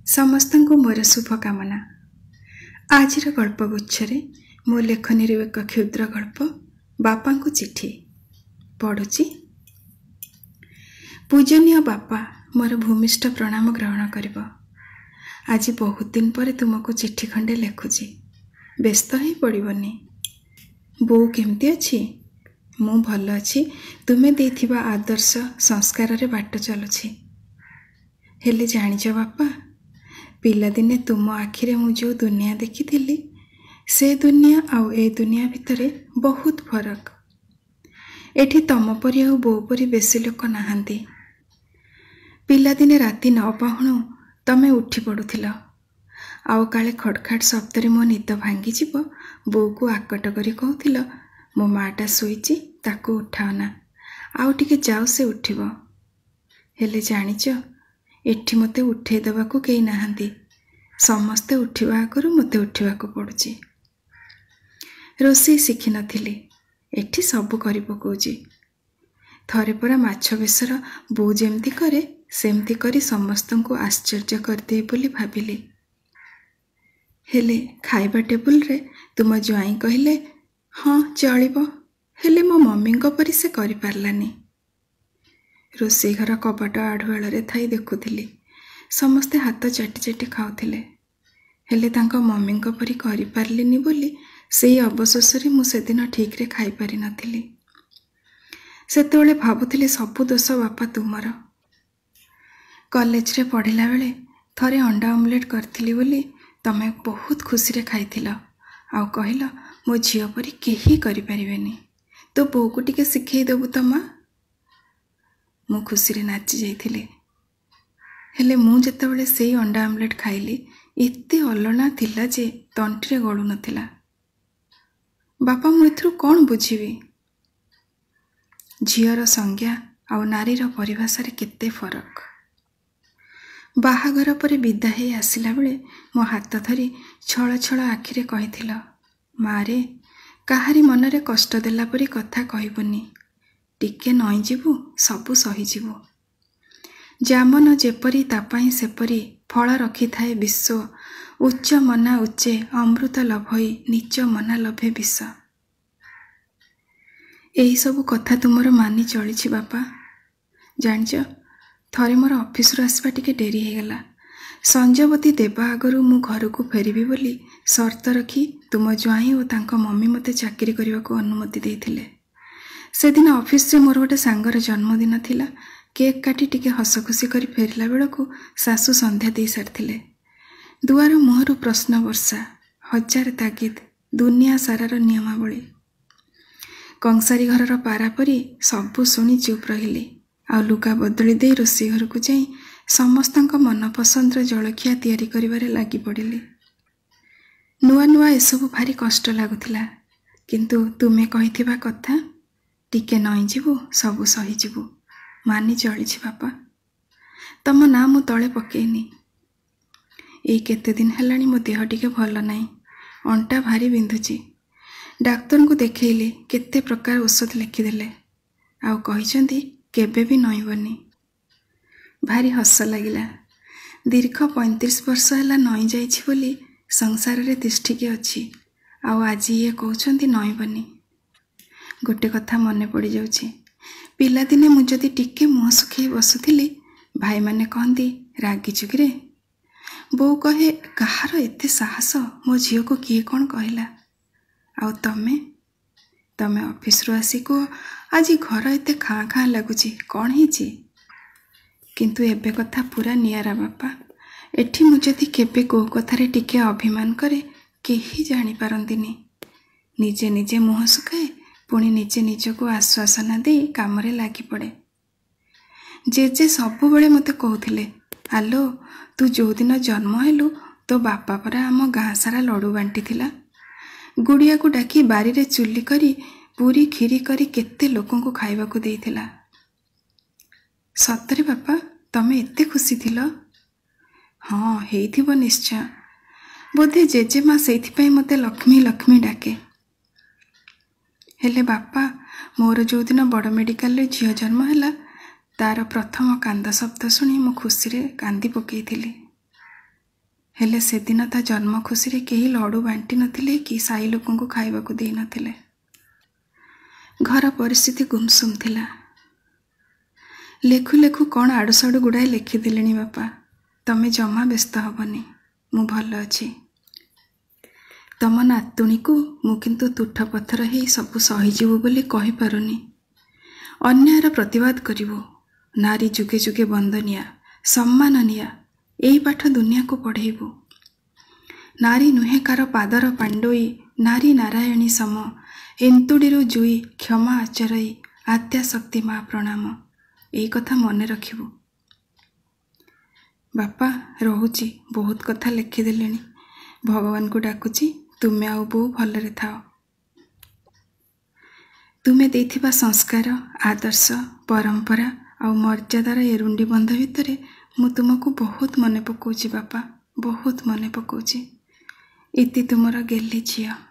ସମସ୍ତଙ୍କୁ ମୋର ଶୁଭକାମନା। ଆଜିର ଗଳ୍ପଗୁଚ୍ଛରେ ମୋ ଲେଖନୀରୁ ଏକ କ୍ଷୁଦ୍ର ଗଳ୍ପ ବାପାଙ୍କୁ ଚିଠି ପଢ଼ୁଛି। ପୂଜନୀୟ ବାପା, ମୋର ଭୂମିଷ୍ଠ ପ୍ରଣାମ ଗ୍ରହଣ କରିବ। ଆଜି ବହୁତ ଦିନ ପରେ ତୁମକୁ ଚିଠି ଖଣ୍ଡେ ଲେଖୁଛି। ବ୍ୟସ୍ତ ହେଇ ପଡ଼ିବନି। ବୋଉ କେମିତି ଅଛି? ମୁଁ ଭଲ ଅଛି। ତୁମେ ଦେଇଥିବା ଆଦର୍ଶ ସଂସ୍କାରରେ ବାଟ ଚାଲୁଛି। ହେଲେ ଜାଣିଛ ବାପା, ପିଲାଦିନେ ତୁମ ଆଖିରେ ମୁଁ ଯେଉଁ ଦୁନିଆ ଦେଖିଥିଲି, ସେ ଦୁନିଆ ଆଉ ଏ ଦୁନିଆ ଭିତରେ ବହୁତ ଫରକ। ଏଠି ତମ ପରି ଆଉ ବୋଉ ପରି ବେଶୀ ଲୋକ ନାହାନ୍ତି। ପିଲାଦିନେ ରାତି 9 ପାହୁଣୁ ତମେ ଉଠି ପଡ଼ୁଥିଲ, ଆଉ କାଳେ ଖଡ଼ଖାଡ଼ ଶବ୍ଦରେ ମୋ ନିଦ ଭାଙ୍ଗିଯିବ, ବୋଉକୁ ଆକଟ କରି କହୁଥିଲ, ମୋ ମାଆଟା ଶୋଇଛି, ତାକୁ ଉଠାଅନା, ଆଉ ଟିକେ ଯାଉ ସେ ଉଠିବ। ହେଲେ ଜାଣିଛ, ଏଠି ମୋତେ ଉଠେଇ ଦେବାକୁ କେହି ନାହାନ୍ତି। ସମସ୍ତେ ଉଠିବା ଆଗରୁ ମୋତେ ଉଠିବାକୁ ପଡ଼ୁଛି। ରୋଷେଇ ଶିଖିନଥିଲି, ଏଠି ସବୁ କରି ପକାଉଛି। ଥରେ ପରା ମାଛ ବେସର ବୋଉ ଯେମିତି କରେ ସେମିତି କରି ସମସ୍ତଙ୍କୁ ଆଶ୍ଚର୍ଯ୍ୟ କରିଦିଏ ବୋଲି ଭାବିଲି। ହେଲେ ଖାଇବା ଟେବୁଲରେ ତୁମ ଜ୍ୱାଇଁ କହିଲେ, ହଁ ଚଳିବ, ହେଲେ ମୋ ମମିଙ୍କ ପରି ସେ କରିପାରିଲାନି। ରୋଷେଇ ଘର କବାଟ ଆଢ଼ୁଆଳରେ ଥାଇ ଦେଖୁଥିଲି, ସମସ୍ତେ ହାତ ଚାଟି ଚାଟି ଖାଉଥିଲେ। ହେଲେ ତାଙ୍କ ମମିଙ୍କ ପରି କରିପାରିଲିନି ବୋଲି ସେଇ ଅବଶୋଷରେ ମୁଁ ସେଦିନ ଠିକ୍ରେ ଖାଇପାରିନଥିଲି। ସେତେବେଳେ ଭାବୁଥିଲି ସବୁ ଦୋଷ ବାପା ତୁମର। କଲେଜରେ ପଢ଼ିଲା ବେଳେ ଥରେ ଅଣ୍ଡା ଅମଲେଟ୍ କରିଥିଲି ବୋଲି ତମେ ବହୁତ ଖୁସିରେ ଖାଇଥିଲ, ଆଉ କହିଲ, ମୋ ଝିଅ ପରି କେହି କରିପାରିବେନି, ତୋ ବୋଉକୁ ଟିକେ ଶିଖେଇ ଦେବୁ ତ ମା। ମୁଁ ଖୁସିରେ ନାଚି ଯାଇଥିଲି। ହେଲେ ମୁଁ ଯେତେବେଳେ ସେଇ ଅଣ୍ଡା ଅମଲେଟ୍ ଖାଇଲି, ଏତେ ଅଲଣା ଥିଲା ଯେ ତଣ୍ଟିରେ ଗଳୁନଥିଲା। ବାପା, ମୁଁ ଏଥିରୁ କ'ଣ ବୁଝିବି? ଝିଅର ସଂଜ୍ଞା ଆଉ ନାରୀର ପରିଭାଷାରେ କେତେ ଫରକ। ବାହାଘର ପରେ ବିଦା ହେଇ ଆସିଲା ବେଳେ ମୋ ହାତ ଧରି ଛଳ ଛଳ ଆଖିରେ କହିଥିଲ, ମାରେ, କାହାରି ମନରେ କଷ୍ଟ ଦେଲା ପରି କଥା କହିବୁନି, ଟିକେ ନଇଁଯିବୁ, ସବୁ ସହିଯିବୁ। ଯାମନ ଯେପରି ତା ପାଇଁ ସେପରି ଫଳ ରଖିଥାଏ ବିଶ୍ୱ, ଉଚ୍ଚ ମନା ଉଚ୍ଚେ ଅମୃତ ଲଭଇ ନିଚ ମନା ଲଭେ ବିଷ। ଏହିସବୁ କଥା ତୁମର ମାନି ଚଳିଛି ବାପା। ଜାଣିଛ, ଥରେ ମୋର ଅଫିସରୁ ଆସିବା ଟିକେ ଡେରି ହେଇଗଲା। ସଞ୍ଜବତୀ ଦେବା ଆଗରୁ ମୁଁ ଘରକୁ ଫେରିବି ବୋଲି ସର୍ତ୍ତ ରଖି ତୁମ ଜ୍ୱାଇଁ ଓ ତାଙ୍କ ମମି ମୋତେ ଚାକିରି କରିବାକୁ ଅନୁମତି ଦେଇଥିଲେ। ସେଦିନ ଅଫିସରେ ମୋର ଗୋଟେ ସାଙ୍ଗର ଜନ୍ମଦିନ ଥିଲା। କେକ୍ କାଟି ଟିକେ ହସଖୁସି କରି ଫେରିଲା ବେଳକୁ ଶାଶୁ ସନ୍ଧ୍ୟା ଦେଇ ସାରିଥିଲେ। ଦୁଆର ମୁହଁରୁ ପ୍ରଶ୍ନ ବର୍ଷା, ହଜାର ତାଗିଦ, ଦୁନିଆ ସାରାର ନିୟମାବଳୀ। କଂସାରୀ ଘରର ପାରା ପରି ସବୁ ଶୁଣି ଚୁପ୍ ରହିଲି, ଆଉ ଲୁଗା ବଦଳି ଦେଇ ରୋଷେଇ ଘରକୁ ଯାଇ ସମସ୍ତଙ୍କ ମନପସନ୍ଦର ଜଳଖିଆ ତିଆରି କରିବାରେ ଲାଗି ପଡ଼ିଲି। ନୂଆ ନୂଆ ଏସବୁ ଭାରି କଷ୍ଟ ଲାଗୁଥିଲା, କିନ୍ତୁ ତୁମେ କହିଥିବା କଥା, ଟିକେ ନଇଁଯିବୁ, ସବୁ ସହିଯିବୁ, ମାନି ଚଳିଛି ବାପା। ତମ ନାଁ ମୁଁ ତଳେ ପକେଇନି। ଏଇ କେତେ ଦିନ ହେଲାଣି ମୋ ଦେହ ଟିକେ ଭଲ ନାହିଁ, ଅଣ୍ଟା ଭାରି ବିନ୍ଧୁଛି। ଡାକ୍ତରଙ୍କୁ ଦେଖେଇଲି, କେତେ ପ୍ରକାର ଔଷଧ ଲେଖିଦେଲେ, ଆଉ କହିଛନ୍ତି କେବେ ବି ନଇଁବନି। ଭାରି ହସ ଲାଗିଲା। ଦୀର୍ଘ 35 ବର୍ଷ ହେଲା ନଇଁ ଯାଇଛି ବୋଲି ସଂସାରରେ ତିଷ୍ଠିକି ଅଛି, ଆଉ ଆଜି ଇଏ କହୁଛନ୍ତି ନଇଁବନି। ଗୋଟେ କଥା ମନେ ପଡ଼ିଯାଉଛି, ପିଲାଦିନେ ମୁଁ ଯଦି ଟିକେ ମୁହଁ ଶୁଖେଇ ବସୁଥିଲି, ଭାଇମାନେ କହନ୍ତି, ରାଗିଛୁ କିରେ? ବୋଉ କହେ, କାହାର ଏତେ ସାହସ, ମୋ ଝିଅକୁ କିଏ କ'ଣ କହିଲା? ଆଉ ତମେ ଅଫିସରୁ ଆସି କୁହ, ଆଜି ଘର ଏତେ ଖାଁ ଖାଁ ଲାଗୁଛି, କ'ଣ ହେଇଛି? କିନ୍ତୁ ଏବେ କଥା ପୁରା ନିଆରା ବାପା। ଏଠି ମୁଁ ଯଦି କେବେ କୋଉ କଥାରେ ଟିକେ ଅଭିମାନ କରେ, କେହି ଜାଣିପାରନ୍ତିନି। ନିଜେ ନିଜେ ମୁହଁ ଶୁଖାଏ, ପୁଣି ନିଜେ ନିଜକୁ ଆଶ୍ୱାସନା ଦେଇ କାମରେ ଲାଗିପଡ଼େ। ଜେଜେ ସବୁବେଳେ ମୋତେ କହୁଥିଲେ, ଆଲୋ, ତୁ ଯେଉଁଦିନ ଜନ୍ମ ହେଲୁ, ତୋ ବାପା ପରା ଆମ ଗାଁ ସାରା ଲଡ଼ୁ ବାଣ୍ଟିଥିଲା। ଗୁଡ଼ିଆକୁ ଡାକି ବାରିରେ ଚୁଲି କରି ପୁରୀ କ୍ଷୀରି କରି କେତେ ଲୋକଙ୍କୁ ଖାଇବାକୁ ଦେଇଥିଲା। ସତରେ ବାପା, ତମେ ଏତେ ଖୁସି ଥିଲ? ହଁ, ହେଇଥିବ ନିଶ୍ଚୟ। ବୋଧେ ଜେଜେମା ସେଇଥିପାଇଁ ମୋତେ ଲକ୍ଷ୍ମୀ ଲକ୍ଷ୍ମୀ ଡାକେ। ହେଲେ ବାପା, ମୋର ଯେଉଁଦିନ ବଡ଼ ମେଡ଼ିକାଲରେ ଝିଅ ଜନ୍ମ ହେଲା, ତାର ପ୍ରଥମ କାନ୍ଦ ଶବ୍ଦ ଶୁଣି ମୁଁ ଖୁସିରେ କାନ୍ଦି ପକେଇଥିଲି। ହେଲେ ସେଦିନ ତା ଜନ୍ମ ଖୁସିରେ କେହି ଲଡ଼ୁ ବାଣ୍ଟି ନଥିଲେ କି ସାଇ ଲୋକଙ୍କୁ ଖାଇବାକୁ ଦେଇ ନଥିଲେ। ଘର ପରିସ୍ଥିତି ଗୁମସୁମ ଥିଲା। ଲେଖୁ ଲେଖୁ କ'ଣ ଆଡ଼ୁସାଡ଼ୁ ଗୁଡ଼ାଏ ଲେଖିଦେଲିଣି ବାପା। ତମେ ଜମା ବ୍ୟସ୍ତ ହବନି, ମୁଁ ଭଲ ଅଛି। ତମ ନାତୁଣୀକୁ ମୁଁ କିନ୍ତୁ ତୁଠ ପଥର ହେଇ ସବୁ ସହିଯିବୁ ବୋଲି କହିପାରୁନି। ଅନ୍ୟାୟର ପ୍ରତିବାଦ କରିବୁ। ନାରୀ ଯୁଗେ ଯୁଗେ ବନ୍ଦନିଆ, ସମ୍ମାନନିଆ, ଏଇ ପାଠ ଦୁନିଆକୁ ପଢ଼େଇବୁ। ନାରୀ ନୁହେଁ କାର ପାଦର ପାଣ୍ଡୋଇ, ନାରୀ ନାରାୟଣୀ ସମ, ଏନ୍ତୁଡ଼ିରୁ ଜୁଇ, କ୍ଷମା ଆଚରଇ, ଆଦ୍ୟାଶକ୍ତି ମା ପ୍ରଣାମ। ଏଇ କଥା ମନେ ରଖିବୁ। ବାପା ରହୁଛି, ବହୁତ କଥା ଲେଖିଦେଲିଣି। ଭଗବାନଙ୍କୁ ଡାକୁଛି ତୁମେ ଆଉ ବୋଉ ଭଲରେ ଥାଅ। ତୁମେ ଦେଇଥିବା ସଂସ୍କାର, ଆଦର୍ଶ, ପରମ୍ପରା ଆଉ ମର୍ଯ୍ୟାଦାର ଏ ରୁଣ୍ଡି ବନ୍ଧ ଭିତରେ ମୁଁ ତୁମକୁ ବହୁତ ମନେ ପକାଉଛି ବାପା, ବହୁତ ମନେ ପକାଉଛି। ଇତି ତୁମର ଗେହ୍ଲି ଝିଅ।